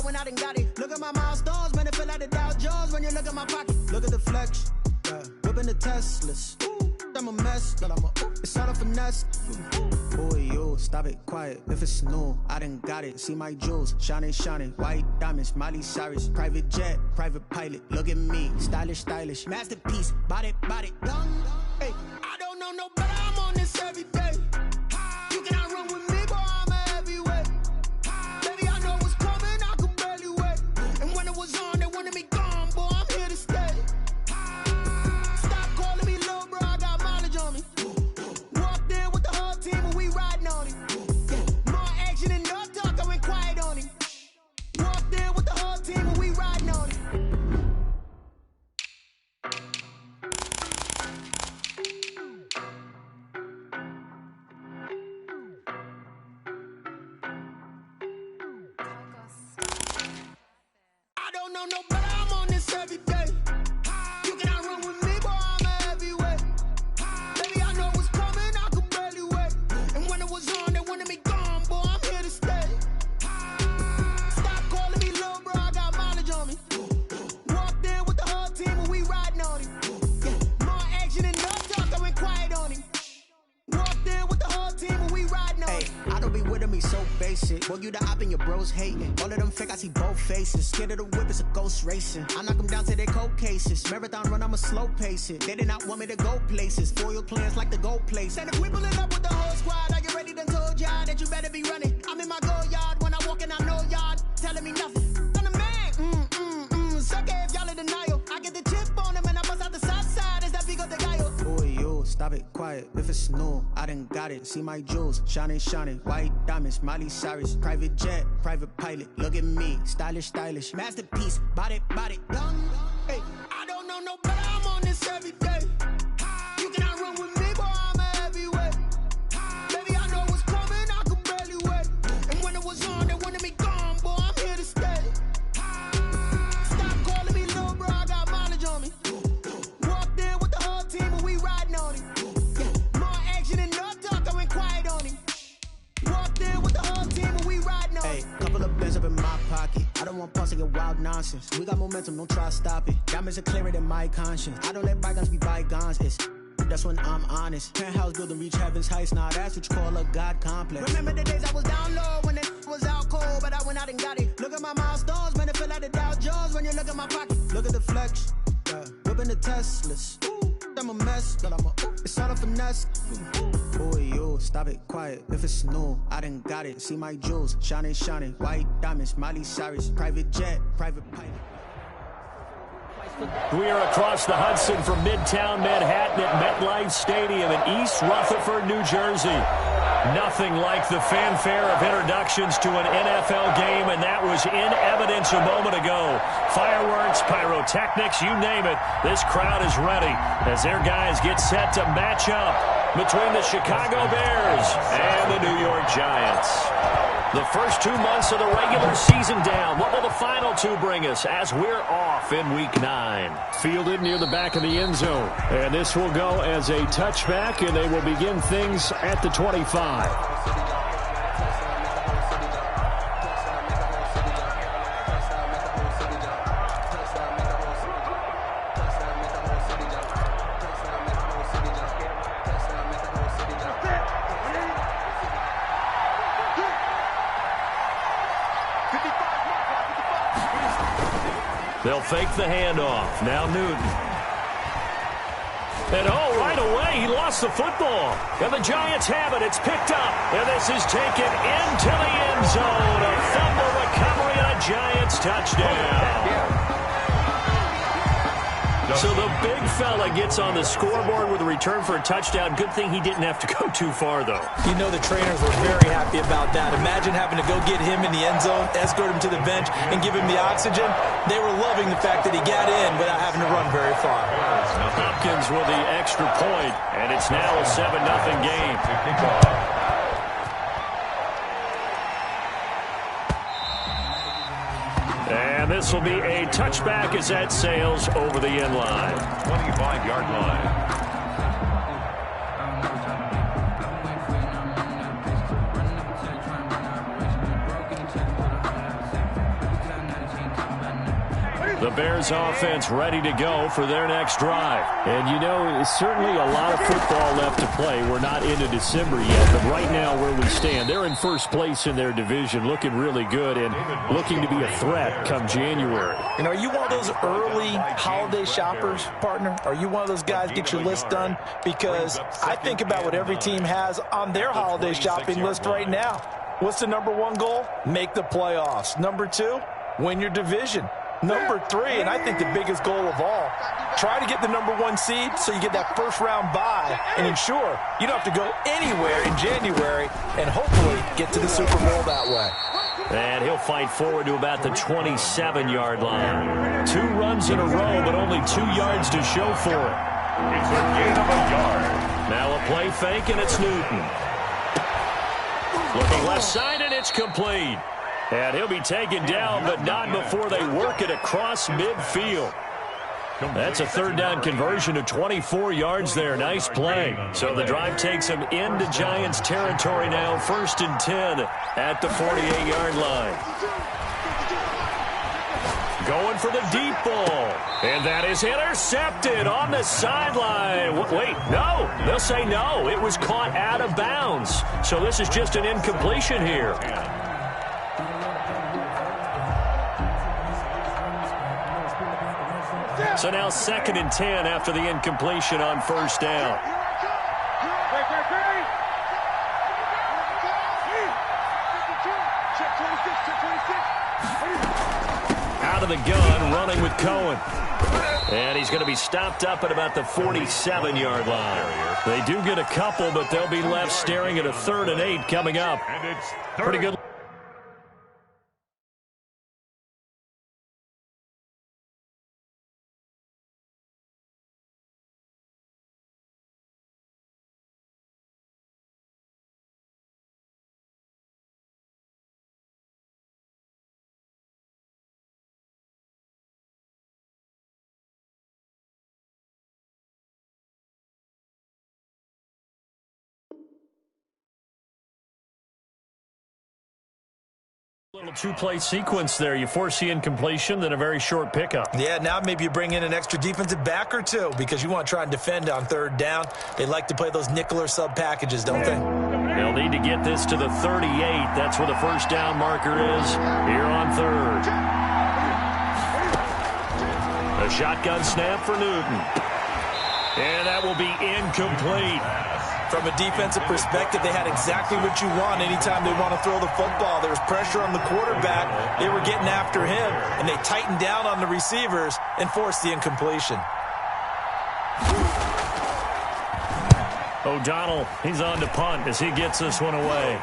when I done got it. Look at my milestones, man, it feel like the Dow Jones when you look at my pocket. Look at the flex, yeah. Whipping the Teslas. I'm a mess, but it's all a finesse. Boy, you stop it, quiet. If it's new, I done got it. See my jewels, shining, shining. White diamonds, Miley Cyrus. Private jet, private pilot. Look at me, stylish, stylish. Masterpiece, body, young. Hey, I don't know no better. I'm on this every day. You cannot run with me, boy. I'm a heavyweight. Baby, I know what's coming. I could barely wait. And when it was on, they wanted me gone, boy. I'm here to stay. Stop calling me little bro. I got mileage on me. Walked in with the whole team and we riding on him. More action and no talk. I went quiet on him. Walked in with the whole team and we riding on him. I don't know no better. I'm on this every day. You cannot run with me, boy. I'm a heavyweight. Baby, I know what's coming. I could barely wait. And when it was on, they wanted me gone, boy. I'm here to stay. Stop calling me little bro. I got mileage on me. Walked in with the whole team and we riding on him. More action and no talk. I went quiet on him. Walked in with the whole team and we riding on him. I don't be with him, he's so basic. Boy, you the op and your bros hating. All of them fake, I see both faces. Scared of the whip, it's a ghost racing. I knock them down to their cold cases. Marathon run, I'ma slow pace it. They did not want me to go places. Foil plans like the gold place. And if we pulling up with the whole squad, I get ready to told y'all that you better be running. I'm in my go yard. When I walk in, I know y'all telling me nothing. I'm the man. Suck it if y'all in denial. I get the chip on them and I bust out the south side. Is that big of the guy? Boy, you stop it, quiet. If it's new, I done got it. See my jewels, shining, shining. White diamonds, Miley Cyrus. Private jet, private pilot. Look at me, stylish, stylish. Masterpiece, body, young. Hey, I don't know no better. I'm on this every day. You cannot run with me, boy. I'm a heavyweight. Baby, I know what's coming. I could barely wait. And when it was on, they wanted me gone, boy. I'm here to stay. Stop calling me little bro. I got mileage on me. Walked in with the whole team and we riding on him. More action and no talk. I went quiet on him. Walked in with the whole team and we riding on him. Hey, couple of bins up in my pocket. I don't want pause to get wild nonsense. We got momentum, don't try to stop it. Diamonds are clearer than my conscience. I don't let bygones be bygones. That's when I'm honest. Penthouse building reach heaven's heights. Now that's what you call a God complex. Remember the days I was down low when it was out cold, but I went out and got it. Look at my milestones, man, it feel like the Dow Jones when you look at my pocket. Look at the flex, yeah. Whipping the Teslas. I'm a mess, but it's all a finesse. Boy, you stop it, quiet. If it's new, I done got it. See my jewels, shining, shining. White diamonds, Miley Cyrus. Private jet, private pilot. We are across the Hudson from Midtown Manhattan at MetLife Stadium in East Rutherford, New Jersey. Nothing like the fanfare of introductions to an NFL game, and that was in evidence a moment ago. Fireworks, pyrotechnics, you name it. This crowd is ready as their guys get set to match up between the Chicago Bears and the New York Giants. The first 2 months of the regular season down. What will the final two bring us as we're off in Week 9? Fielded near the back of the end zone. And this will go as a touchback, and they will begin things at the 25. They'll fake the handoff. Now Newton. And right away, he lost the football. And the Giants have it. It's picked up. And this is taken into the end zone. A fumble recovery and a Giants touchdown. So the big fella gets on the scoreboard with a return for a touchdown. Good thing he didn't have to go too far, though. You know the trainers were very happy about that. Imagine having to go get him in the end zone, escort him to the bench, and give him the oxygen. They were loving the fact that he got in without having to run very far. Hopkins with the extra point, and it's now a 7-0 game. And this will be a touchback as that sails over the end line. 25-yard line. The Bears offense ready to go for their next drive. And, you know, it's certainly a lot of football left to play. We're not into December yet, but right now where we stand, they're in first place in their division, looking really good and looking to be a threat come January. You know, are you one of those early holiday shoppers, partner? Are you one of those guys get your list done? Because I think about what every team has on their holiday shopping list right now. What's the number one goal? Make the playoffs. Number two, win your division. Number three, and I think the biggest goal of all, try to get the number one seed so you get that first-round bye and ensure you don't have to go anywhere in January and hopefully get to the Super Bowl that way. And he'll fight forward to about the 27-yard line. 2 runs in a row, but only 2 yards to show for it. It's a gain of a yard. Now a play fake, and it's Newton. Looking left side, and it's complete. And he'll be taken down, but not before they work it across midfield. That's a third down conversion of 24 yards there. Nice play. So the drive takes them into Giants territory now. 1st and 10 at the 48-yard line. Going for the deep ball. And that is intercepted on the sideline. Wait, no. They'll say no. It was caught out of bounds. So this is just an incompletion here. So now 2nd and 10 after the incompletion on 1st down. Out of the gun, running with Cohen. And he's going to be stopped up at about the 47-yard line. They do get a couple, but they'll be left staring at a 3rd and 8 coming up. Pretty good. Little 2-play sequence there. You force the incompletion, then a very short pickup. Yeah, now maybe you bring in an extra defensive back or two because you want to try and defend on 3rd down. They like to play those nickel or sub packages, don't they? They'll need to get this to the 38. That's where the 1st down marker is here on 3rd. A shotgun snap for Newton. And that will be incomplete. From a defensive perspective, they had exactly what you want anytime they want to throw the football. There was pressure on the quarterback. They were getting after him, and they tightened down on the receivers and forced the incompletion. O'Donnell, he's on to punt as he gets this one away.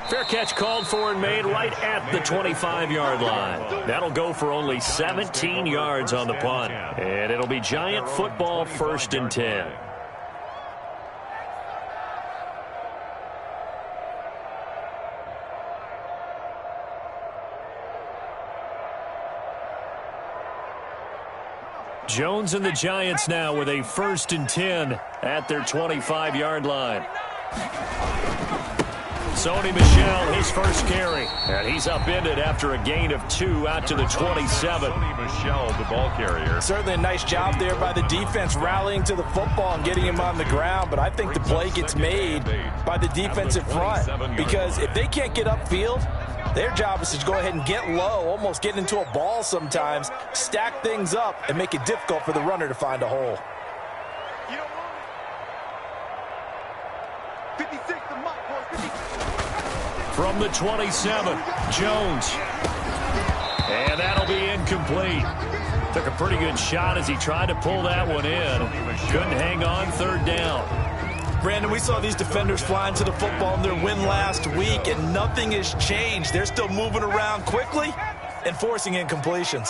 Fair catch called for and made right at the 25-yard line. That'll go for only 17 yards on the punt. And it'll be Giant football 1st and 10. Jones and the Giants now with a 1st and 10 at their 25-yard line. Sony Michel, his first carry. And he's upended after a gain of 2 out to the 27. Sony Michel, the ball carrier. Certainly a nice job there by the defense rallying to the football and getting him on the ground. But I think the play gets made by the defensive front. Because if they can't get upfield, their job is to go ahead and get low, almost get into a ball sometimes, stack things up, and make it difficult for the runner to find a hole. From the 27, Jones. And that'll be incomplete. Took a pretty good shot as he tried to pull that one in. Couldn't hang on 3rd down. Brandon, we saw these defenders flying to the football in their win last week, and nothing has changed. They're still moving around quickly and forcing incompletions.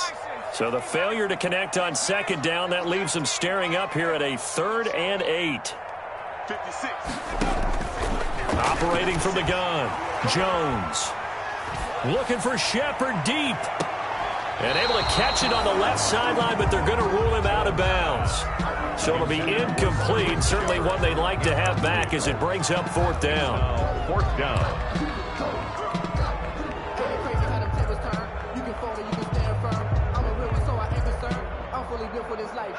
So the failure to connect on 2nd down, that leaves them staring up here at a 3rd and 8. 56. Operating from the gun, Jones. Looking for Shepard deep. And able to catch it on the left sideline, but they're going to rule him out of bounds. So it'll be incomplete. Certainly one they'd like to have back as it brings up 4th down. 4th down.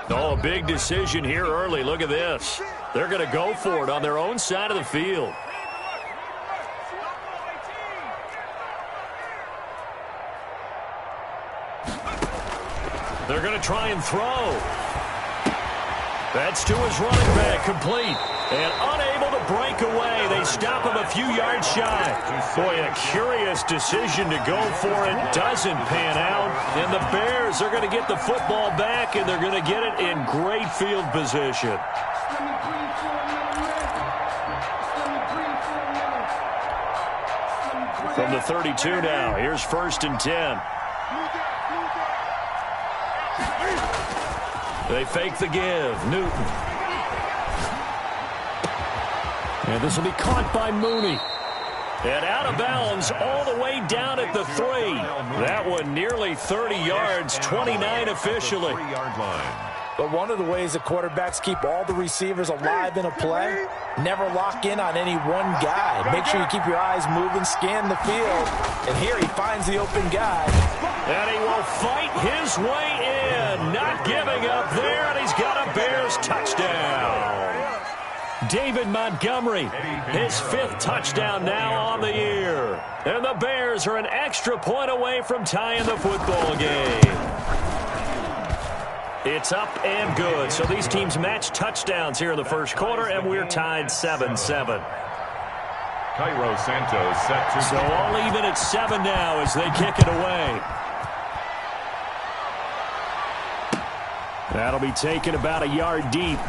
Oh, a big decision here early. Look at this. They're going to go for it on their own side of the field. They're going to try and throw. That's to his running back, complete. And unable to break away. They stop him a few yards shy. Boy, a curious decision to go for it. Doesn't pan out. And the Bears are going to get the football back, and they're going to get it in great field position. From the 32 now, here's 1st and 10. They fake the give. Newton. And this will be caught by Mooney. And out of bounds all the way down at the 3. That one nearly 30 yards, 29 officially. But one of the ways the quarterbacks keep all the receivers alive in a play, never lock in on any one guy. Make sure you keep your eyes moving, scan the field. And here he finds the open guy. And he will fight his way in. Not giving up there, and he's got a Bears touchdown. David Montgomery, his 5th touchdown now on the year. And the Bears are an extra point away from tying the football game. It's up and good. So these teams match touchdowns here in the first quarter, and we're tied 7-7. Cairo Santos set to... So all even at 7 now as they kick it away. That'll be taken about a yard deep.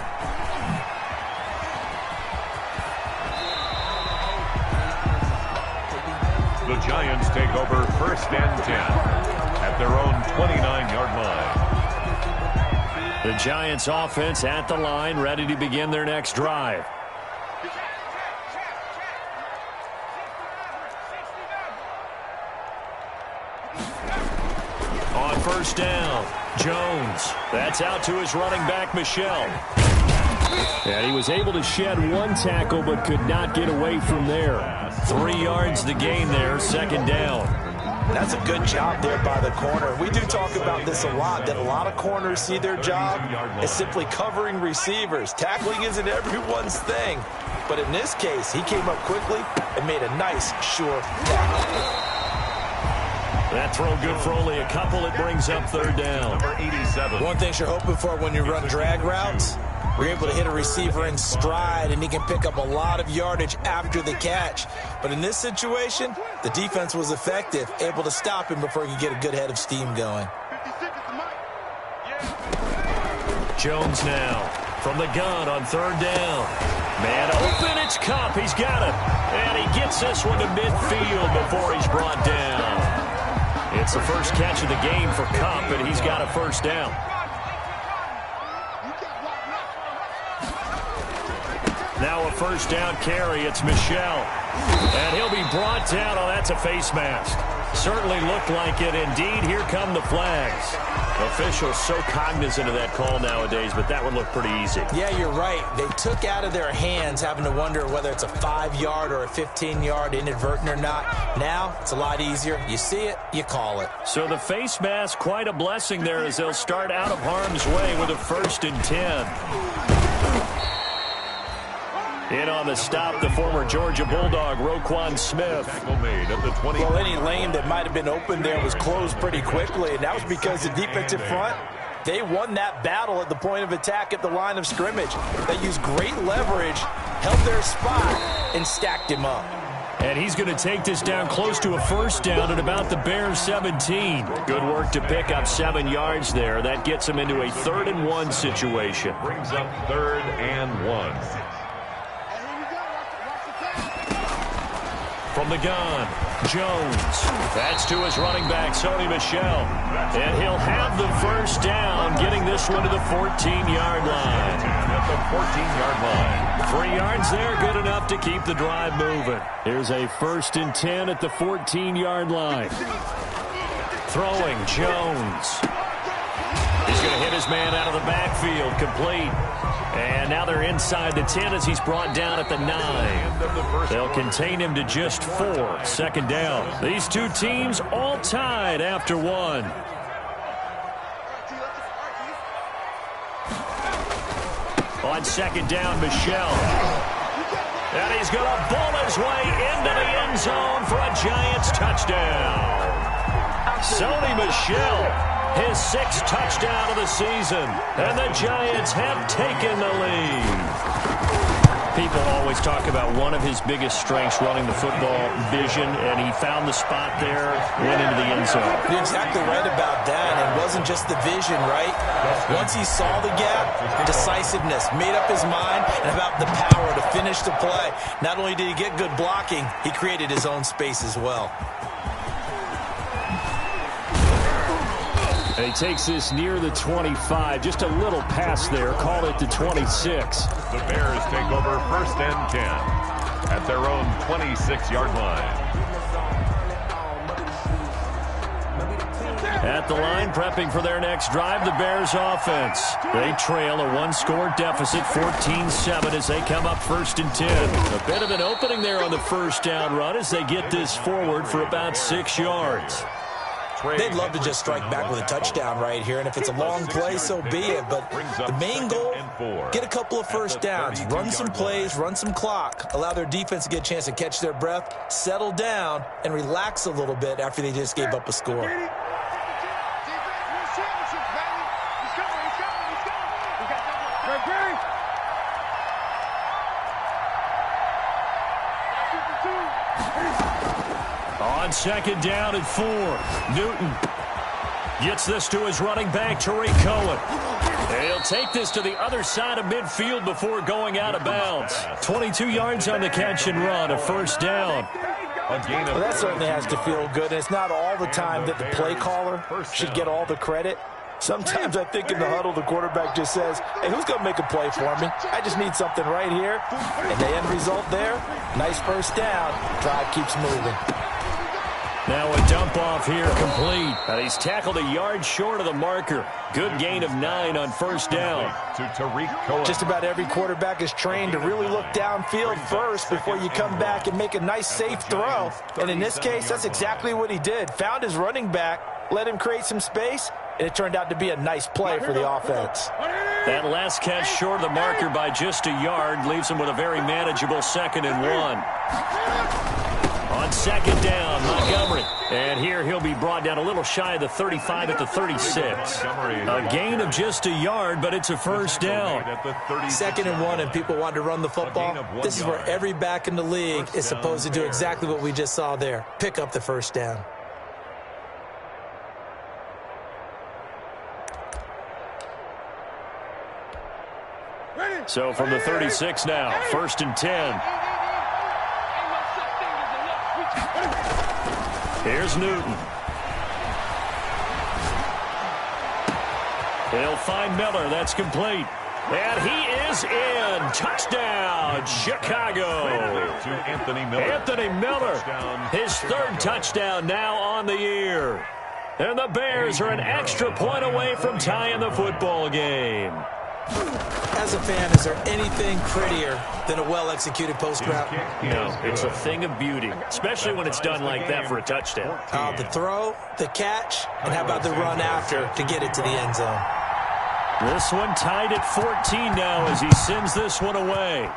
The Giants take over 1st and 10 at their own 29-yard line. The Giants offense at the line, ready to begin their next drive. On 1st down, Jones. That's out to his running back, Michel. And he was able to shed one tackle but could not get away from there. 3 yards to gain there, 2nd down. That's a good job there by the corner. We do talk about this a lot, that a lot of corners see their job as simply covering receivers. Tackling isn't everyone's thing. But in this case, he came up quickly and made a nice, sure tackle. That throw good for only a couple. It brings up 3rd down. Number 87. One thing you're hoping for when you run drag routes, you're able to hit a receiver in stride, and he can pick up a lot of yardage after the catch. But in this situation, the defense was effective, able to stop him before he could get a good head of steam going. Jones now from the gun on 3rd down. Man open, it's Cup. He's got it. And he gets this one to midfield before he's brought down. It's the first catch of the game for Cup, and he's got a 1st down. Now a 1st down carry. It's Michel. And he'll be brought down. Oh, that's a face mask. Certainly looked like it. Indeed, here come the flags. Officials so cognizant of that call nowadays, but that one looked pretty easy. Yeah, you're right. They took out of their hands having to wonder whether it's a 5-yard or a 15-yard inadvertent or not. Now, it's a lot easier. You see it, you call it. So the face mask, quite a blessing there as they'll start out of harm's way with a 1st and 10. In on the stop, the former Georgia Bulldog, Roquan Smith. Tackle made at the 20. Well, any lane that might have been open there was closed pretty quickly, and that was because the defensive front, they won that battle at the point of attack at the line of scrimmage. They used great leverage, held their spot, and stacked him up. And he's going to take this down close to a 1st down at about the Bears 17. Good work to pick up 7 yards there. That gets him into a 3rd and 1 situation. Brings up 3rd and 1. From the gun, Jones. That's to his running back, Sony Michel. And he'll have the 1st down, getting this one to the 14-yard line. At the 14-yard line. 3 yards there, good enough to keep the drive moving. Here's a 1st and 10 at the 14-yard line. Throwing, Jones. He's going to hit his man out of the backfield, complete. And now they're inside the 10 as he's brought down at the 9. They'll contain him to just 4. 2nd down. These two teams all tied after 1. On second down, Michel. And he's going to ball his way into the end zone for a Giants touchdown. Sony Michel, his 6th touchdown of the season. And the Giants have taken the lead. People always talk about one of his biggest strengths, running the football, vision, and he found the spot there, went into the end zone. You're exactly right about that. It wasn't just the vision, right? Once he saw the gap, decisiveness, made up his mind, and about the power to finish the play. Not only did he get good blocking, he created his own space as well. And he takes this near the 25. Just a little pass there. Call it the 26. The Bears take over 1st and 10 at their own 26-yard line. At the line, prepping for their next drive, the Bears offense. They trail a one-score deficit, 14-7, as they come up 1st and 10. A bit of an opening there on the first down run as they get this forward for about 6 yards. They'd love to just strike back with a touchdown right here, and if it's a long play, so be it. But the main goal, get a couple of first downs, run some plays, run some clock, allow their defense to get a chance to catch their breath, settle down, and relax a little bit after they just gave up a score. On second down at 4, Newton gets this to his running back, Tariq Cohen. He'll take this to the other side of midfield before going out of bounds. 22 yards on the catch and run, a 1st down. Well, that certainly has to feel good. And it's not all the time that the play caller should get all the credit. Sometimes I think in the huddle, the quarterback just says, hey, who's going to make a play for me? I just need something right here. And the end result there, nice 1st down. Drive keeps moving. Now a dump off here complete. And he's tackled a yard short of the marker. Good gain of 9 on 1st down. To Tariq Cohen. Just about every quarterback is trained to really look downfield first before you come back and make a nice, safe throw. And in this case, that's exactly what he did. Found his running back, let him create some space, and it turned out to be a nice play for the offense. That last catch short of the marker by just a yard leaves him with a very manageable 2nd and 1. On second down, Montgomery. And here he'll be brought down a little shy of the 35 at the 36. A gain of just a yard, but it's a 1st down. 2nd and 1, and people want to run the football. This is where every back in the league is supposed to do exactly what we just saw there. Pick up the 1st down. So from the 36 now, 1st and 10. Here's Newton. He'll find Miller. That's complete. And he is in. Touchdown, Chicago. To Anthony Miller. Anthony Miller, his 3rd touchdown now on the year. And the Bears are an extra point away from tying the football game. As a fan, is there anything prettier than a well-executed post route? No, it's a thing of beauty, especially when it's done like that for a touchdown. The throw, the catch, and how about the run after to get it to the end zone? This one tied at 14 now as he sends this one away.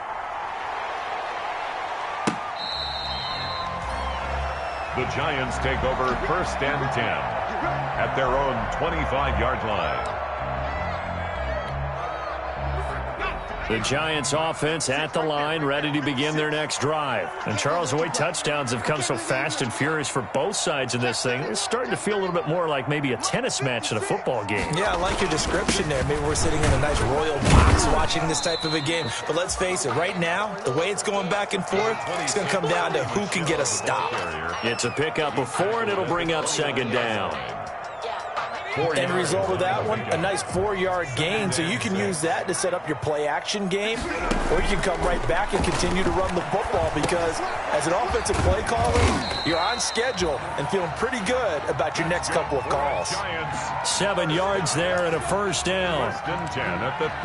The Giants take over 1st and 10 at their own 25-yard line. The Giants offense at the line, ready to begin their next drive. And Charles, the way touchdowns have come so fast and furious for both sides in this thing, it's starting to feel a little bit more like maybe a tennis match than a football game. Yeah, I like your description there. Maybe we're sitting in a nice royal box watching this type of a game. But let's face it, right now, the way it's going back and forth, it's going to come down to who can get a stop. It's a pickup of 4, and it'll bring up 2nd down. End result of that one, a nice 4-yard gain. So you can use that to set up your play-action game, or you can come right back and continue to run the football because as an offensive play caller, you're on schedule and feeling pretty good about your next couple of calls. 7 yards there and a 1st down.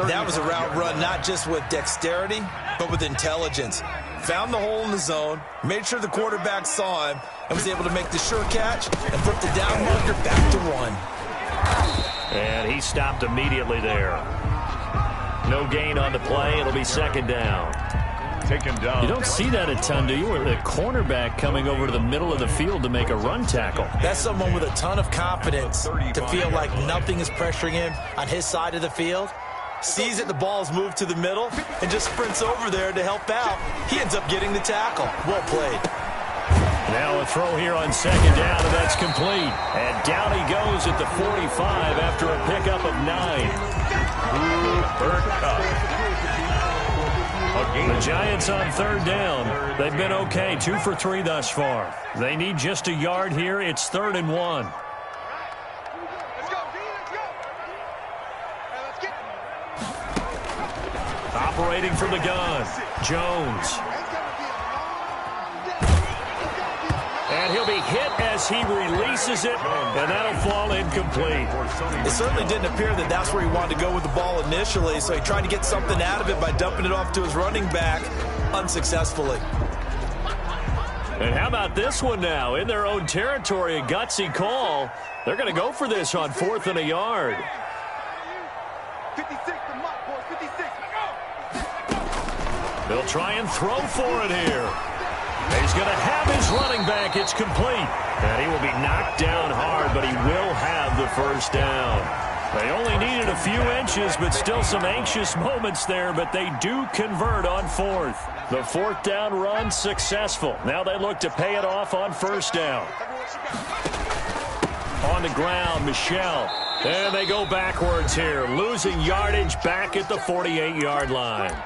That was a route run not just with dexterity, but with intelligence. Found the hole in the zone, made sure the quarterback saw him, and was able to make the sure catch and put the down marker back to 1. And he stopped immediately there. No gain on the play. It'll be second down. Taken down. You don't see that a ton, do you? Where the cornerback coming over to the middle of the field to make a run tackle. That's someone with a ton of confidence to feel like nothing is pressuring him on his side of the field. Sees that the ball's moved to the middle and just sprints over there to help out. He ends up getting the tackle. Well played. Now a throw here on second down, and that's complete. And down he goes at the 45 after a pickup of 9. The Giants on third down. They've been okay, 2 for 3 thus far. They need just a yard here. It's 3rd and 1. Operating from the gun, Jones. And he'll be hit as he releases it, and that'll fall incomplete. It certainly didn't appear that that's where he wanted to go with the ball initially, so he tried to get something out of it by dumping it off to his running back unsuccessfully. And how about this one now? In their own territory, a gutsy call. They're going to go for this on 4th and a yard. 56 to Mike, boys, 56. They'll try and throw for it here. He's going to have his running back. It's complete. And he will be knocked down hard, but he will have the first down. They only needed a few inches, but still some anxious moments there, but they do convert on 4th. The 4th down run successful. Now they look to pay it off on 1st down. On the ground, Michel. And they go backwards here, losing yardage back at the 48-yard line.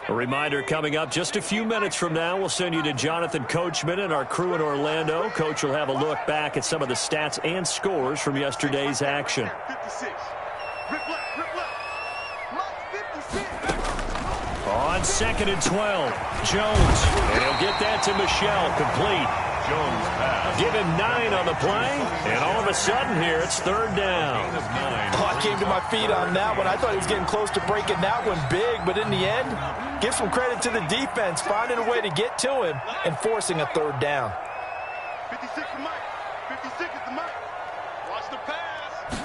A reminder coming up just a few minutes from now, we'll send you to Jonathan Coachman and our crew in Orlando. Coach will have a look back at some of the stats and scores from yesterday's action. 56. Rip left, rip left. Mike, 56. On 2nd and 12, Jones. And he'll get that to Michel, complete. Jones pass. Give him 9 on the play, and all of a sudden here, it's 3rd down. Oh, I came to my feet on that one. I thought he was getting close to breaking that one big, but in the end, give some credit to the defense, finding a way to get to him and forcing a 3rd down. 56 to Mike. 56 is the Mike. Watch the pass.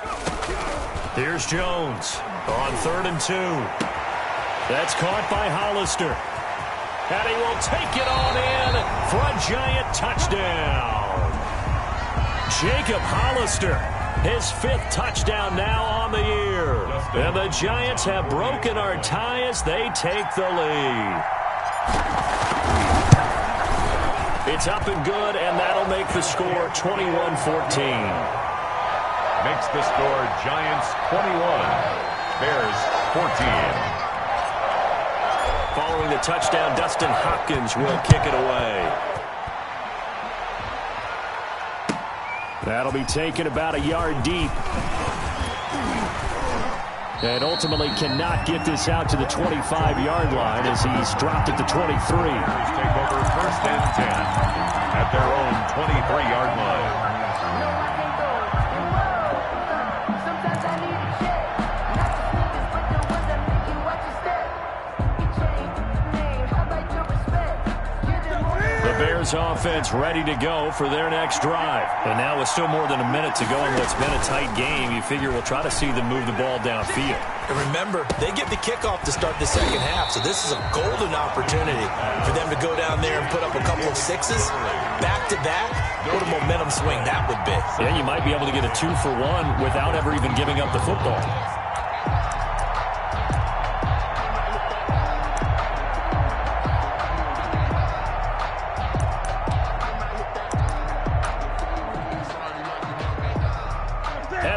Here's Jones on 3rd and 2. That's caught by Hollister. And he will take it on in for a Giant touchdown. Jacob Hollister, his 5th touchdown now on the year. And the Giants have broken our tie as they take the lead. It's up and good, and that'll make the score 21-14. Makes the score Giants 21, Bears 14. Following the touchdown, Dustin Hopkins will kick it away. That'll be taken about a yard deep. And ultimately cannot get this out to the 25-yard line as he's dropped at the 23. Take over 1st and 10 at their own 23-yard line. Bears offense ready to go for their next drive. And now with still more than a minute to go in what's been a tight game, you figure we'll try to see them move the ball downfield. And remember, they get the kickoff to start the second half, so this is a golden opportunity for them to go down there and put up a couple of 6s back-to-back. What a momentum swing that would be. Yeah, you might be able to get a 2-for-1 without ever even giving up the football.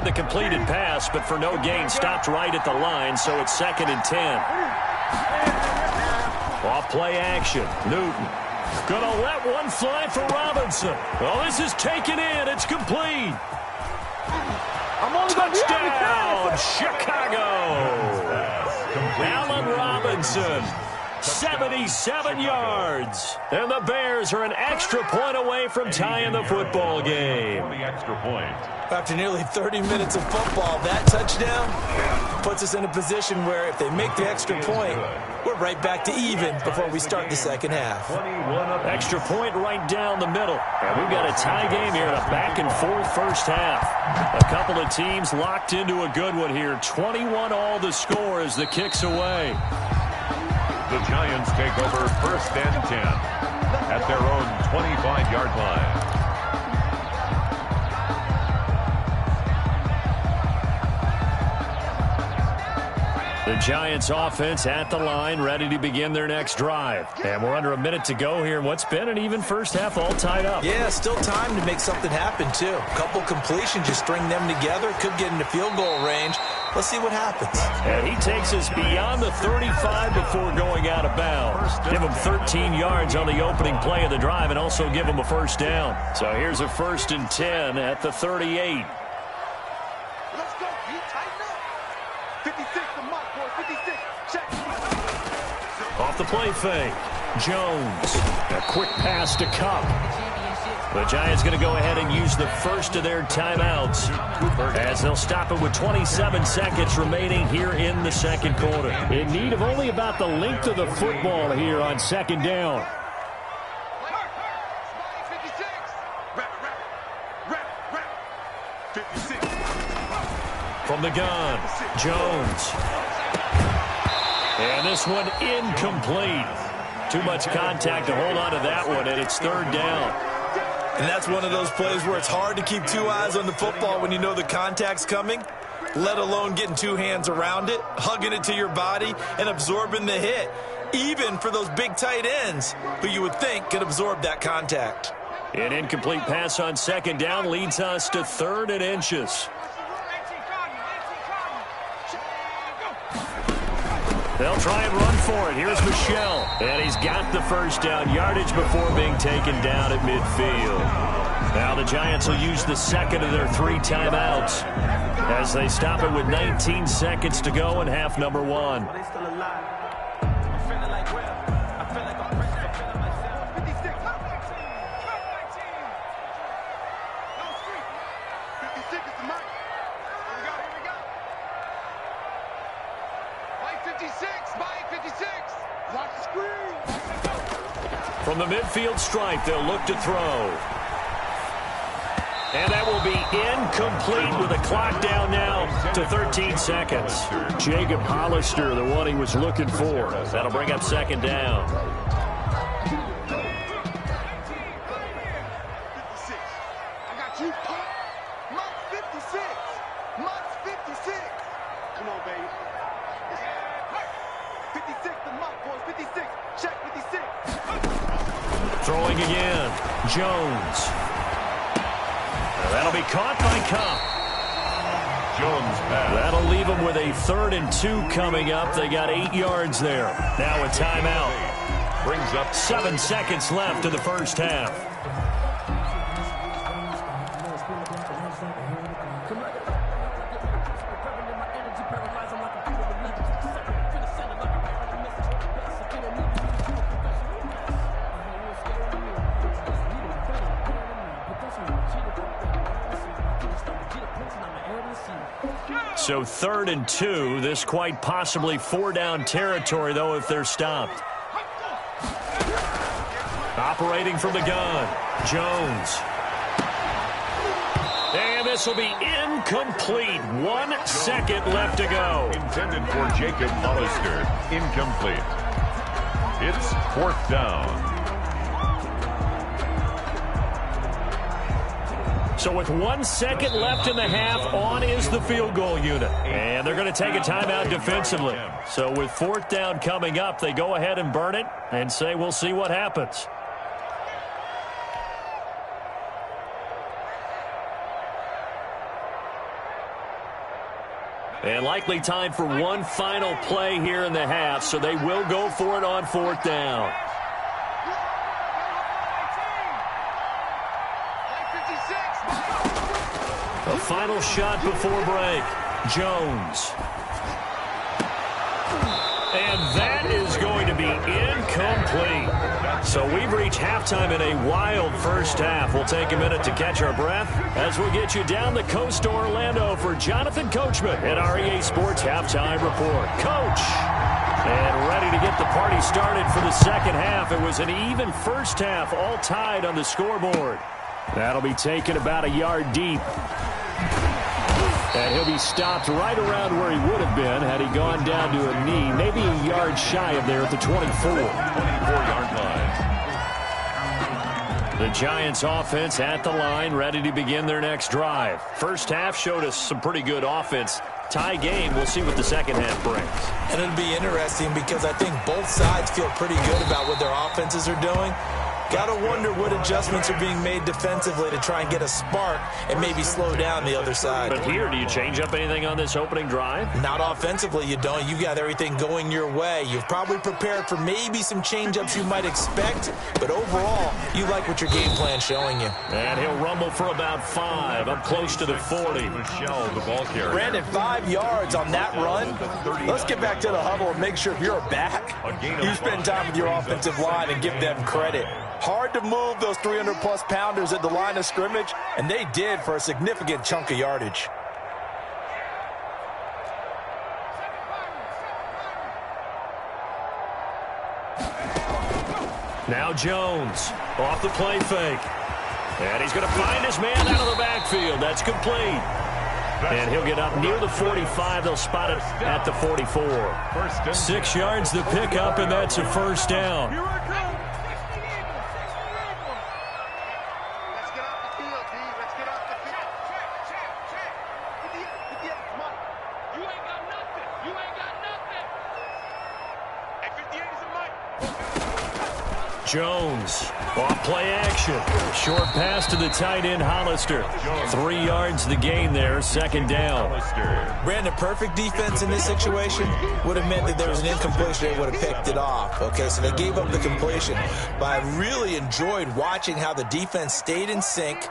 The completed pass, but for no gain, stopped right at the line, so it's 2nd and 10. Off play action. Newton gonna let one fly for Robinson. Oh, this is taken in. It's complete. Touchdown, Chicago. Allen Robinson 77 yards. And the Bears are an extra point away from tying the football game. The extra point. After nearly 30 minutes of football, that touchdown puts us in a position where if they make the extra point, we're right back to even before we start the second half. Extra point right down the middle. And we've got a tie game here in a back-and-forth first half. A couple of teams locked into a good one here. 21 all the score as the kick's away. The Giants take over 1st and 10 at their own 25-yard line. The Giants offense at the line, ready to begin their next drive. And we're under a minute to go here in what's been an even first half, all tied up. Yeah, still time to make something happen, too. A couple completions, just string them together, could get into field goal range. Let's see what happens. And he takes us beyond the 35 before going out of bounds. Give him 13 yards on the opening play of the drive and also give him a first down. So here's a 1st and 10 at the 38. Let's go, you tighten up. 56, the mark, boy, 56. Check. Off the play fake. Jones. A quick pass to Cup. The Giants going to go ahead and use the first of their timeouts as they'll stop it with 27 seconds remaining here in the second quarter. In need of only about the length of the football here on second down. From the gun, Jones. And this one incomplete. Too much contact to hold on to that one, and it's 3rd down. And that's one of those plays where it's hard to keep two eyes on the football when you know the contact's coming, let alone getting two hands around it, hugging it to your body, and absorbing the hit, even for those big tight ends who you would think could absorb that contact. An incomplete pass on second down leads us to 3rd and inches. They'll try and run for it. Here's Michel. And he's got the first down yardage before being taken down at midfield. Now the Giants will use the second of their 3 timeouts as they stop it with 19 seconds to go in half number 1. From the midfield stripe, they'll look to throw. And that will be incomplete with a clock down now to 13 seconds. Jacob Hollister, the one he was looking for. That'll bring up second down. 56. I got you, Pop. Mark 56. Mark 56. Come on, baby. 56, the mark, boys. 56. Check 56. Throwing again. Jones. That'll be caught by Cup. Jones pass. That'll leave them with a 3rd and 2 coming up. They got 8 yards there. Now a timeout. Brings up 7 seconds left in the first half. So 3rd and 2. This quite possibly 4-down territory, though, if they're stopped. Operating from the gun, Jones. And this will be incomplete. 1 second left to go. intended for Jacob Hollister. Incomplete. It's 4th down. So with 1 second left in the half, on is the field goal unit. And they're going to take a timeout defensively. So with 4th down coming up, they go ahead and burn it and say we'll see what happens. And likely time for one final play here in the half, so they will go for it on 4th down. A final shot before break. Jones. And that is going to be incomplete. So we've reached halftime in a wild first half. We'll take a minute to catch our breath as we get you down the coast to Orlando for Jonathan Coachman at our EA Sports Halftime Report. Coach! And ready to get the party started for the second half. It was an even first half, all tied on the scoreboard. That'll be taken about a yard deep. And he'll be stopped right around where he would have been had he gone down to a knee, maybe a yard shy of there at the 24-yard line. The Giants offense at the line, ready to begin their next drive. First half showed us some pretty good offense. Tie game. We'll see what the second half brings. And it'll be interesting because I think both sides feel pretty good about what their offenses are doing. Got to wonder what adjustments are being made defensively to try and get a spark and maybe slow down the other side. But here, do you change up anything on this opening drive? Not offensively, you don't. You got everything going your way. You've probably prepared for maybe some change-ups you might expect, but overall, you like what your game plan's showing you. And he'll rumble for about 5, up close to the 40. Michelle, the ball carrier. Brandon, 5 yards on that run. Let's get back to the huddle and make sure you're back. You spend time with your offensive line and give them credit. Hard to move those 300-plus pounders at the line of scrimmage, and they did for a significant chunk of yardage. Now Jones off the play fake. And he's going to find his man out of the backfield. That's complete. And he'll get up near the 45. They'll spot it at the 44. 6 yards the pickup, and that's a first down. Jones, off play action. Short pass to the tight end, Hollister. 3 yards the gain there, second down. Brandon, perfect defense in this situation would have meant that there was an incompletion. They would have picked it off. Okay, so they gave up the completion. But I really enjoyed watching how the defense stayed in sync,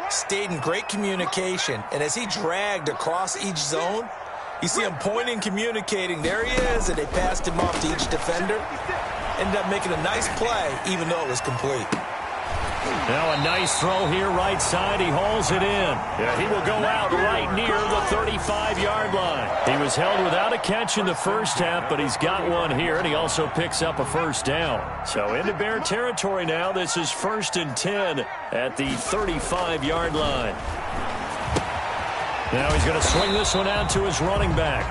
stayed in great communication, and as he dragged across each zone, you see him pointing, communicating. There he is, and they passed him off to each defender. Ended up making a nice play, even though it was complete. Now a nice throw here, right side. He hauls it in. Yeah, he will go out right near the 35-yard line. He was held without a catch in the first half, but he's got one here, and he also picks up a first down. So into Bear territory now. This is 1st and 10 at the 35-yard line. Now he's going to swing this one out to his running back.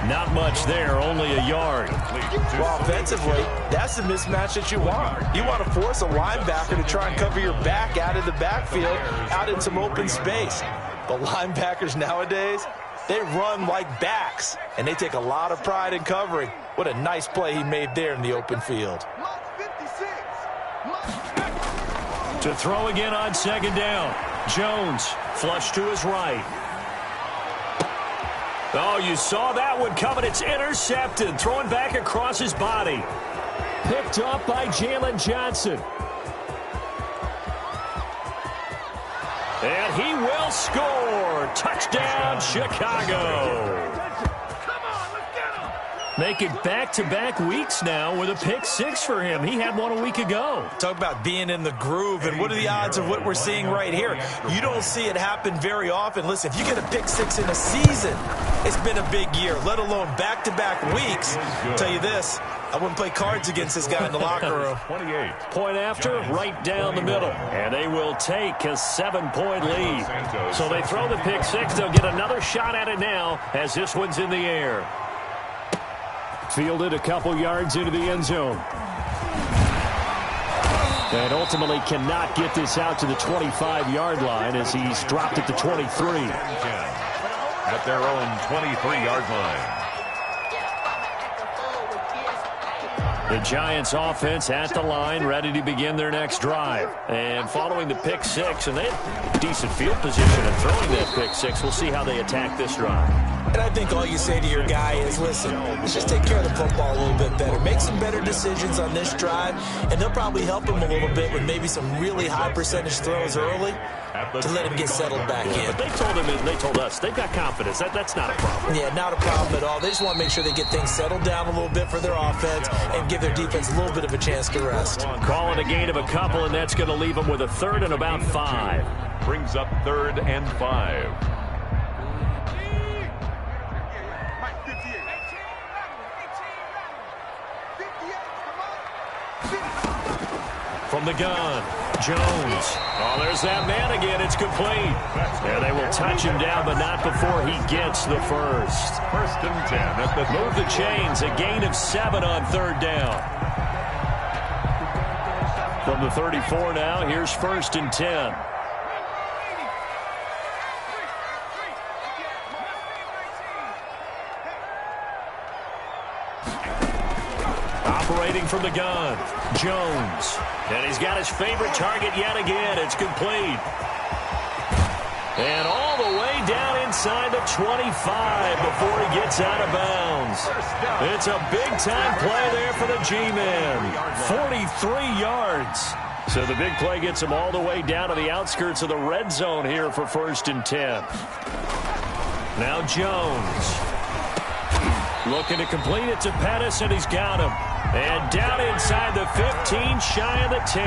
Not much there, only a yard. Well, offensively, that's the mismatch that you want. You want to force a linebacker to try and cover your back out of the backfield, out in some open space. But linebackers nowadays, they run like backs, and they take a lot of pride in covering. What a nice play he made there in the open field. To throw again on second down. Jones, flush to his right. Oh, you saw that one coming. It's intercepted. Throwing back across his body. Picked up by Jalen Johnson. And he will score. Touchdown, Chicago. Making back-to-back weeks now with a pick 6 for him. He had one a week ago. Talk about being in the groove, and what are the odds of what we're seeing right here? You don't see it happen very often. Listen, if you get a pick 6 in a season, it's been a big year, let alone back-to-back weeks. I'll tell you this, I wouldn't play cards against this guy in the locker room. 28. Point after, right down the middle. And they will take a 7-point lead. So they throw the pick 6. They'll get another shot at it now as this one's in the air. Fielded a couple yards into the end zone. And ultimately cannot get this out to the 25-yard line as he's dropped at the 23. At their own 23-yard line. The Giants offense at the line, ready to begin their next drive. And following the pick 6, and they had decent field position and throwing that pick 6. We'll see how they attack this drive. And I think all you say to your guy is, listen, let's just take care of the football a little bit better. Make some better decisions on this drive, and they'll probably help him a little bit with maybe some really high percentage throws early to let him get settled back in. But they told us they've got confidence. That's not a problem. Yeah, not a problem at all. They just want to make sure they get things settled down a little bit for their offense and give their defense a little bit of a chance to rest. Calling a gain of a couple, and that's going to leave them with a third and about 5. Brings up 3rd and 5. From the gun, Jones. Oh, there's that man again. It's complete. Yeah, they will touch him down, but not before he gets the first. 1st and 10 at the move the chains. A gain of 7 on 3rd down. From the 34 now, here's 1st and 10. Operating from the gun, Jones. And he's got his favorite target yet again. It's complete. And all the way down inside the 25 before he gets out of bounds. It's a big-time play there for the G-Men. 43 yards. So the big play gets him all the way down to the outskirts of the red zone here for 1st and 10. Now Jones. Looking to complete it to Pettis, and he's got him. And down inside the 15, shy of the 10.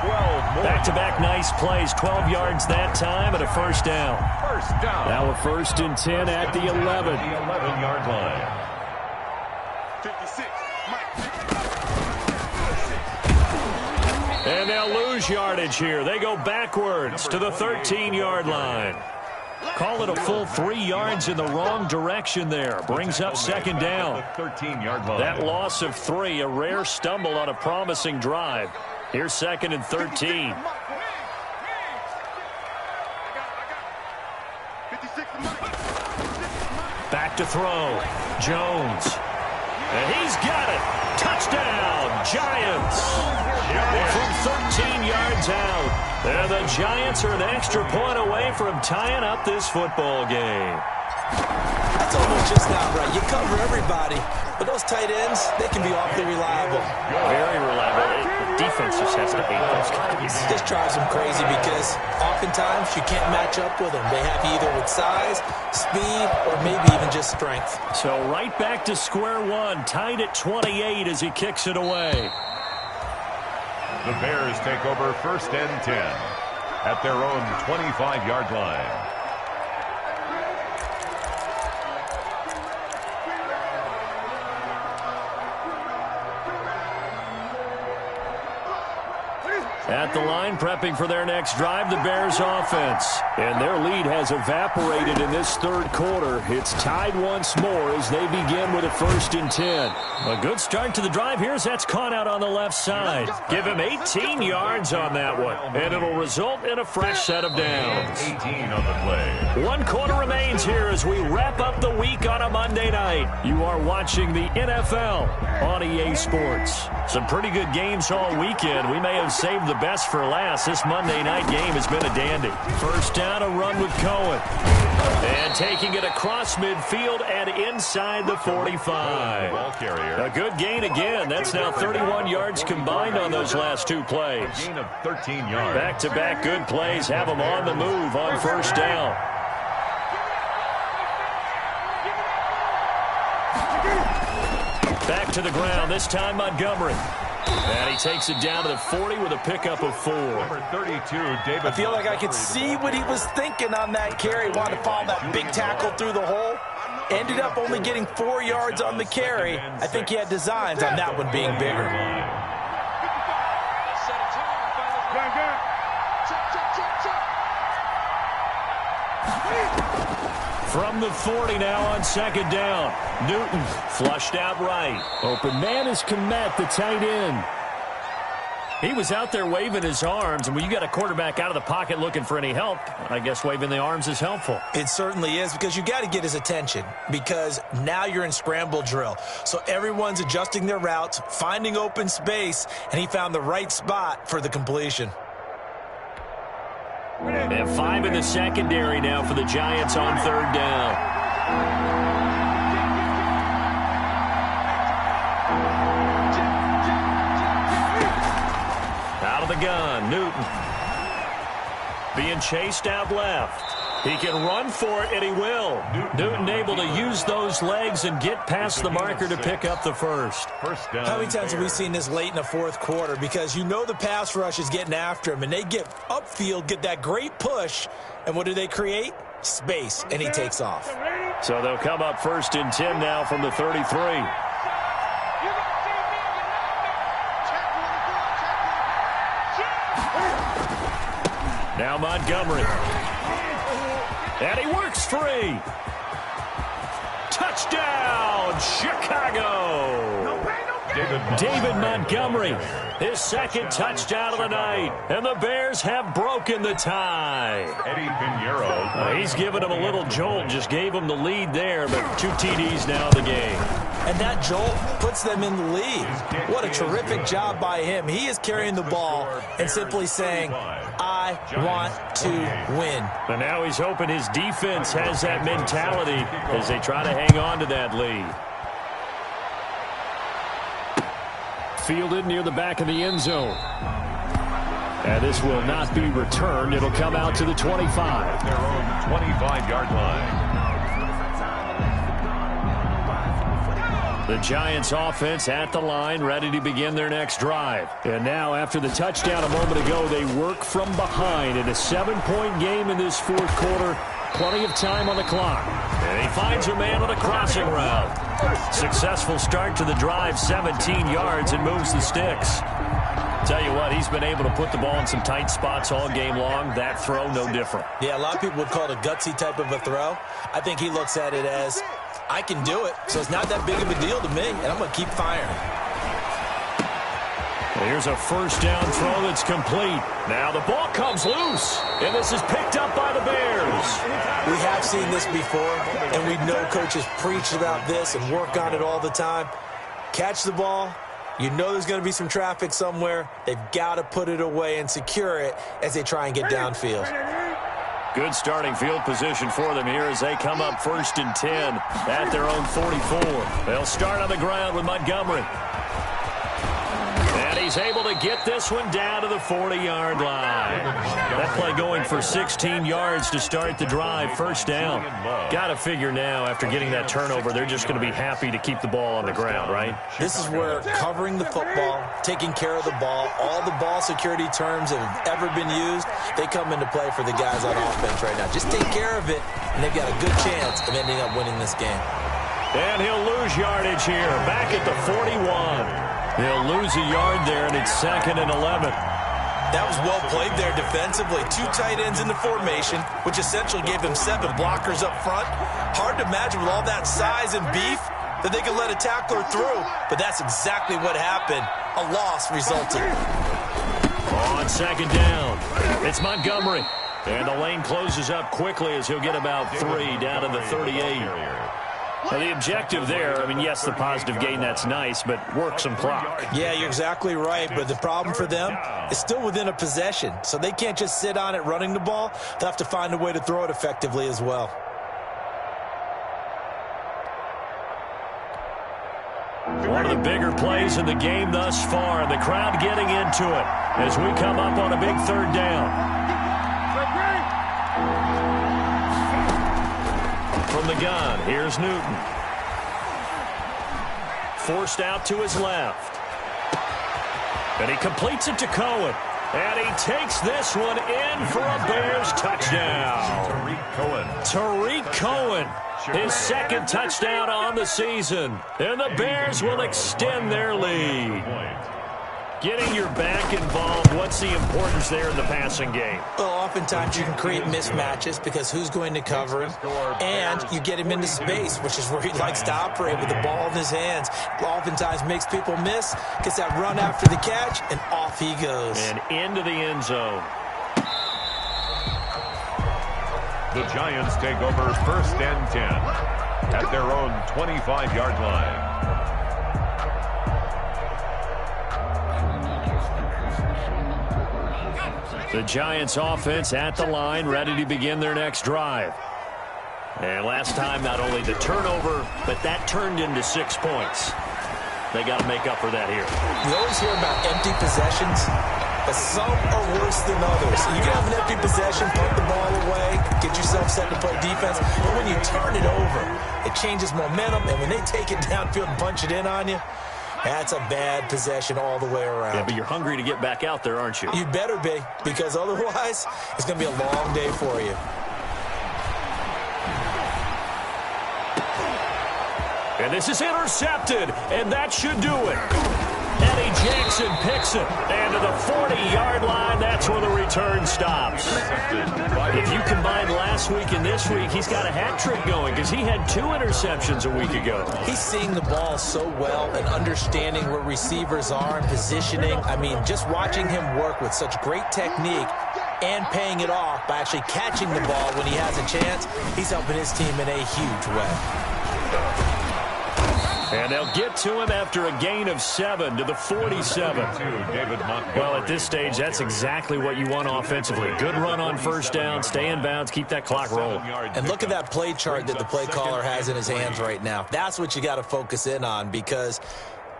12 more. Back-to-back nice plays, 12 yards that time, and a 1st down. Now a 1st and 10 at the 11. The 11-yard line. 56. And they'll lose yardage here. They go backwards to the 13-yard line. Call it a full 3 yards in the wrong direction there. Brings up 2nd down. 13-yard line. That loss of 3, a rare stumble on a promising drive. Here's 2nd and 13. Back to throw. Jones. And he's got it. Touchdown, Giants. From 13 yards out. And the Giants are an extra point away from tying up this football game. That's almost just not right. You cover everybody, but those tight ends, they can be awfully reliable. Very reliable. The defense just has to hate those guys. This drives them crazy because oftentimes you can't match up with them. They have you either with size, speed, or maybe even just strength. So right back to square one, tied at 28 as he kicks it away. The Bears take over 1st and 10 at their own 25-yard line. At the line, prepping for their next drive, the Bears offense. And their lead has evaporated in this 3rd quarter. It's tied once more as they begin with a 1st and 10. A good start to the drive. Here's that's caught out on the left side. Give him 18 yards on that one. And it'll result in a fresh set of downs. 18 on the play. 1 quarter remains here as we wrap up the week on a Monday night. You are watching the NFL on EA Sports. Some pretty good games all weekend. We may have saved the best for last. This Monday night game has been a dandy. 1st down, a run with Cohen. And taking it across midfield and inside the 45. Ball carrier. A good gain again. That's now 31 yards combined on those last 2 plays. Gain of 13 yards. Back-to-back good plays have them on the move on 1st down. Back to the ground, this time Montgomery. And he takes it down to the 40 with a pickup of 4. Number 32, David. I feel like I could see what he was thinking on that carry. Wanted to follow that big tackle through the hole. Ended up only getting 4 yards on the carry. I think he had designs on that one being bigger. From the 40 now on 2nd down. Newton flushed out right. Open man is Komet, the tight end. He was out there waving his arms, and when you got a quarterback out of the pocket looking for any help, I guess waving the arms is helpful. It certainly is, because you got to get his attention, because now you're in scramble drill. So everyone's adjusting their routes, finding open space, and he found the right spot for the completion. And 5 in the secondary now for the Giants on 3rd down. Out of the gun, Newton. Being chased out left. He can run for it, and he will. Newton able to use those legs and get past the marker to pick up the first. How many times have we seen this late in the fourth quarter? Because you know the pass rush is getting after him, and they get upfield, get that great push, and what do they create? Space, and he takes off. So they'll come up 1st and 10 now from the 33. Now Montgomery. And he works free. Touchdown, Chicago. David Montgomery, his second touchdown of the night. And the Bears have broken the tie. Eddie Pinheiro. He's given him a little jolt, just gave him the lead there, but 2 TDs now in the game. And that jolt puts them in the lead. What a terrific job by him. He is carrying the ball and simply saying, I want to win. And now he's hoping his defense has that mentality as they try to hang on to that lead. Fielded near the back of the end zone. And this will not be returned. It'll come out to the 25. Their own 25-yard line. The Giants offense at the line, ready to begin their next drive. And now, after the touchdown a moment ago, they work from behind in a 7-point game in this fourth quarter. Plenty of time on the clock. And he finds a man on a crossing route. Successful start to the drive, 17 yards, and moves the sticks. Tell you what, he's been able to put the ball in some tight spots all game long. That throw, no different. Yeah, a lot of people would call it a gutsy type of a throw. I think he looks at it as, I can do it, so it's not that big of a deal to me, and I'm going to keep firing. Here's a first down throw that's complete. Now the ball comes loose, and this is picked up by the Bears. We have seen this before, and we know coaches preach about this and work on it all the time. Catch the ball. You know there's going to be some traffic somewhere. They've got to put it away and secure it as they try and get downfield. Good starting field position for them here as they come up 1st and 10 at their own 44. They'll start on the ground with Montgomery. And he's able to get this one down to the 40-yard line. That play going for 16 yards to start the drive. First down. Got to figure now, after getting that turnover, they're just going to be happy to keep the ball on the ground, right? This is where covering the football, taking care of the ball, all the ball security terms that have ever been used, they come into play for the guys on offense right now. Just take care of it, and they've got a good chance of ending up winning this game. And he'll lose yardage here, back at the 41. They'll lose a yard there, and it's 2nd and 11. That was well played there defensively. 2 tight ends in the formation, which essentially gave them 7 blockers up front. Hard to imagine with all that size and beef that they could let a tackler through, but that's exactly what happened. A loss resulted. On 2nd down, it's Montgomery. And the lane closes up quickly as he'll get about 3 down to the 38. Now, the objective there, I mean, yes, the positive gain, that's nice, but work some clock. Yeah, you're exactly right, but the problem for them is still within a possession, so they can't just sit on it running the ball. They'll have to find a way to throw it effectively as well. One of the bigger plays in the game thus far, and the crowd getting into it as we come up on a big 3rd down. From the gun, here's Newton. Forced out to his left. And he completes it to Cohen. And he takes this one in for a Bears touchdown. Tariq Cohen, his 2nd touchdown on the season. And the Bears will extend their lead. Getting your back involved, what's the importance there in the passing game? Well, oftentimes you can create mismatches because who's going to cover him, and you get him into space, which is where he likes to operate with the ball in his hands. Oftentimes makes people miss, gets that run after the catch, and off he goes. And into the end zone. The Giants take over 1st and 10 at their own 25-yard line. The Giants offense at the line, ready to begin their next drive. And last time, not only the turnover, but that turned into 6 points. They got to make up for that here. You always hear about empty possessions, but some are worse than others. You can have an empty possession, punt the ball away, get yourself set to play defense, but when you turn it over, it changes momentum, and when they take it downfield and punch it in on you, that's a bad possession all the way around. Yeah, but you're hungry to get back out there, aren't you? You better be, because otherwise, it's going to be a long day for you. And this is intercepted, and that should do it. Eddie Jackson picks it, and to the 40-yard line, that's where the return stops. If you combine last week and this week, he's got a hat trick going because he had 2 interceptions a week ago. He's seeing the ball so well and understanding where receivers are and positioning. I mean, just watching him work with such great technique and paying it off by actually catching the ball when he has a chance, he's helping his team in a huge way. And they'll get to him after a gain of 7 to the 47. Well, at this stage, that's exactly what you want offensively. Good run on first down, stay in bounds, keep that clock rolling. And look at that play chart that the play caller has in his hands right now. That's what you got to focus in on because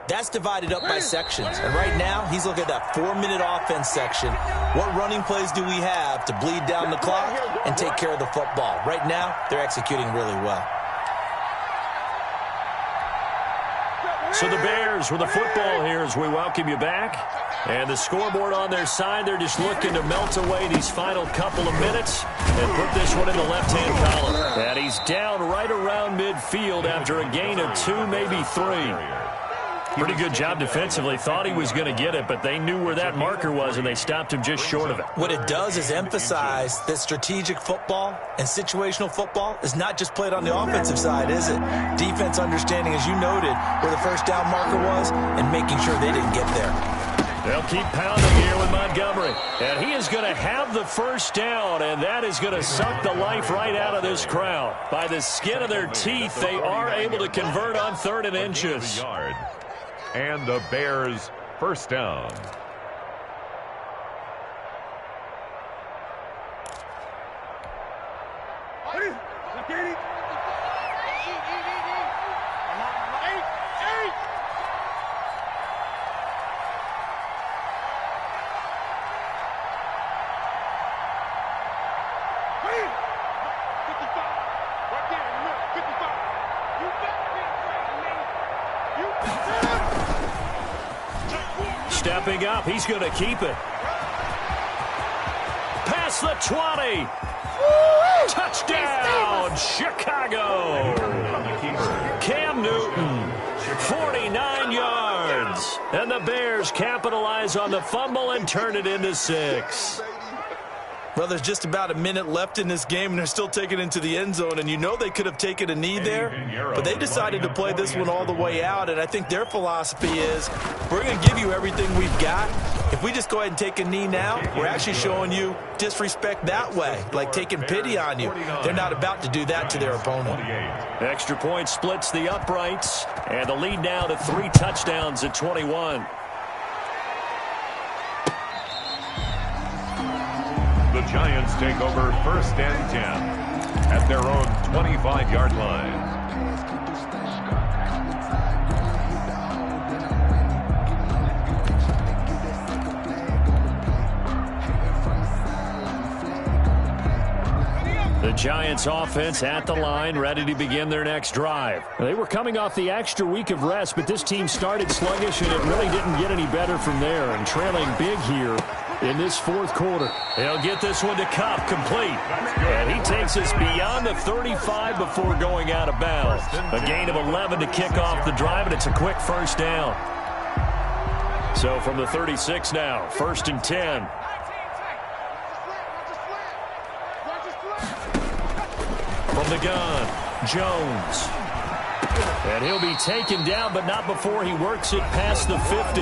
that's divided up by sections. And right now, he's looking at that 4-minute offense section. What running plays do we have to bleed down the clock and take care of the football? Right now, they're executing really well. So the Bears with the football here as we welcome you back. And the scoreboard on their side, they're just looking to melt away these final couple of minutes and put this one in the left-hand column. And he's down right around midfield after a gain of 2, maybe 3. Pretty good job defensively. Thought he was going to get it, but they knew where that marker was, and they stopped him just short of it. What it does is emphasize that strategic football and situational football is not just played on the offensive side, is it? Defense understanding, as you noted, where the first down marker was and making sure they didn't get there. They'll keep pounding here with Montgomery. And he is going to have the first down, and that is going to suck the life right out of this crowd. By the skin of their teeth, they are able to convert on 3rd and inches. And the Bears first down. Stepping up, he's going to keep it. Past the 20. Touchdown, Chicago. Cam Newton, 49 yards. And the Bears capitalize on the fumble and turn it into 6. Well, there's just about a minute left in this game, and they're still taking it into the end zone. And you know they could have taken a knee there, but they decided to play this one all the way out. And I think their philosophy is, we're going to give you everything we've got. If we just go ahead and take a knee now, we're actually showing you disrespect that way, like taking pity on you. They're not about to do that to their opponent. Extra point splits the uprights, and the lead now to 3 touchdowns at 21. The Giants take over 1st and 10 at their own 25-yard line. The Giants offense at the line, ready to begin their next drive. They were coming off the extra week of rest, but this team started sluggish, and it really didn't get any better from there, and trailing big here in this 4th quarter. He'll get this one to Kupp, complete. And he takes us beyond the 35 before going out of bounds. A gain of 11 to kick off the drive, and it's a quick first down. So from the 36 now, 1st and 10. From the gun, Jones. And he'll be taken down, but not before he works it past the 50.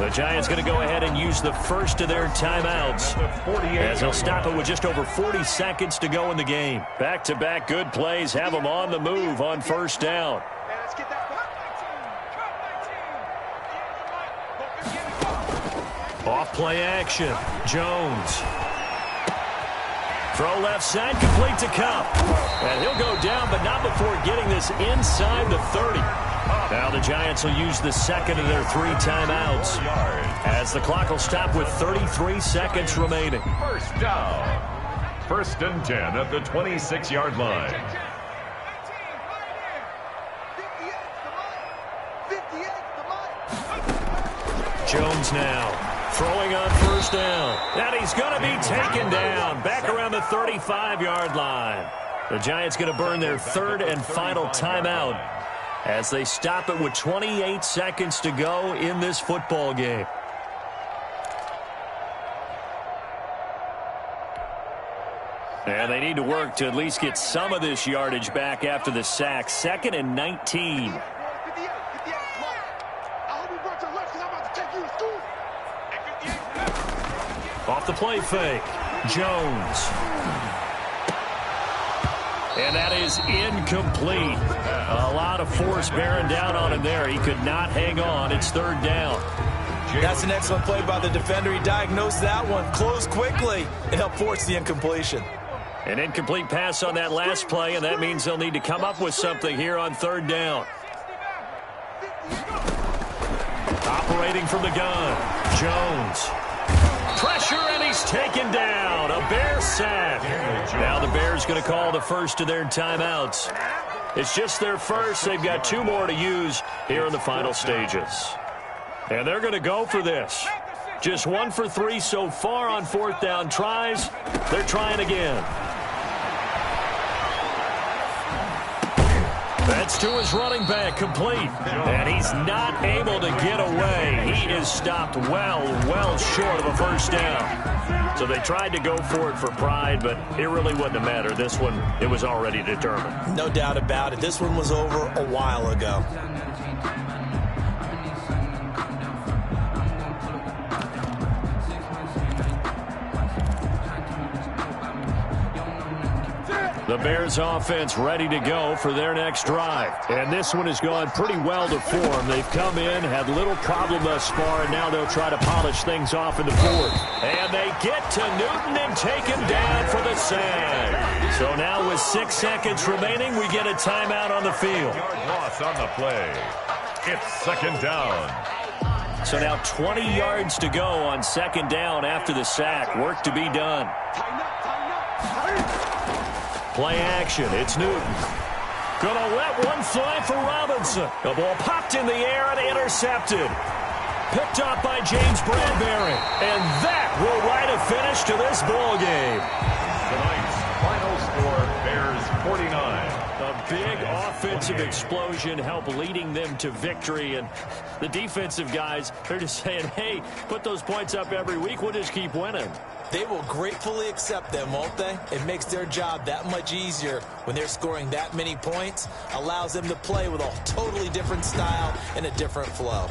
The Giants going to go ahead and use the first of their timeouts, as they'll stop it with just over 40 seconds to go in the game. Back-to-back good plays have them on the move on first down. Off play action, Jones. Throw left side, complete to Cup. And he'll go down, but not before getting this inside the 30. Now the Giants will use the second of their 3 timeouts as the clock will stop with 33 seconds remaining. First down. 1st and 10 at the 26-yard line. Jones now throwing on 1st down. And he's going to be taken down back around the 35-yard line. The Giants going to burn their 3rd and final timeout as they stop it with 28 seconds to go in this football game. And they need to work to at least get some of this yardage back after the sack. 2nd and 19. Off the play fake, Jones. And that is incomplete. A lot of force bearing down on him there. He could not hang on. It's 3rd down. That's an excellent play by the defender. He diagnosed that one, closed quickly, and helped force the incompletion. An incomplete pass on that last play, and that means they'll need to come up with something here on 3rd down. Operating from the gun, Jones. Pressure, and he's taken down. A Bear sack. Now the Bears going to call the first of their timeouts. It's just their first. They've got 2 more to use here in the final stages. And they're going to go for this. Just 1 for 3 so far on 4th down tries. They're trying again. That's to his running back, complete. And he's not able to get away. He is stopped well short of a 1st down. So they tried to go for it for pride, but it really wouldn't have mattered. This one, it was already determined. No doubt about it. This one was over a while ago. The Bears offense ready to go for their next drive. And this one has gone pretty well to form. They've come in, had little problem thus far, and now they'll try to polish things off in the 4th. And they get to Newton and take him down for the sack. So now with 6 seconds remaining, we get a timeout on the field. Yard loss on the play. It's 2nd down. So now 20 yards to go on 2nd down after the sack. Work to be done. Play action. It's Newton. Gonna let one fly for Robinson. The ball popped in the air and intercepted. Picked up by James Bradbury. And that will write a finish to this ball game. Tonight's final score, Bears 49. A big offensive explosion helped leading them to victory. And the defensive guys, they're just saying, hey, put those points up every week. We'll just keep winning. They will gratefully accept them, won't they? It makes their job that much easier when they're scoring that many points. Allows them to play with a totally different style and a different flow.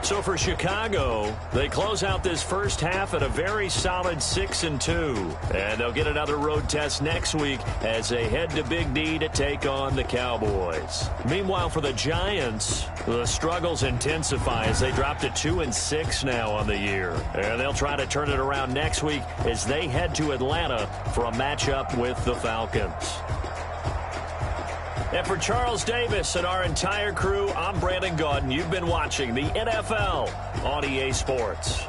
So for Chicago, they close out this first half at a very solid 6-2. And they'll get another road test next week as they head to Big D to take on the Cowboys. Meanwhile, for the Giants, the struggles intensify as they drop to 2-6 now on the year. And they'll try to turn it around next week as they head to Atlanta for a matchup with the Falcons. And for Charles Davis and our entire crew, I'm Brandon Gaudin. You've been watching the NFL on EA Sports.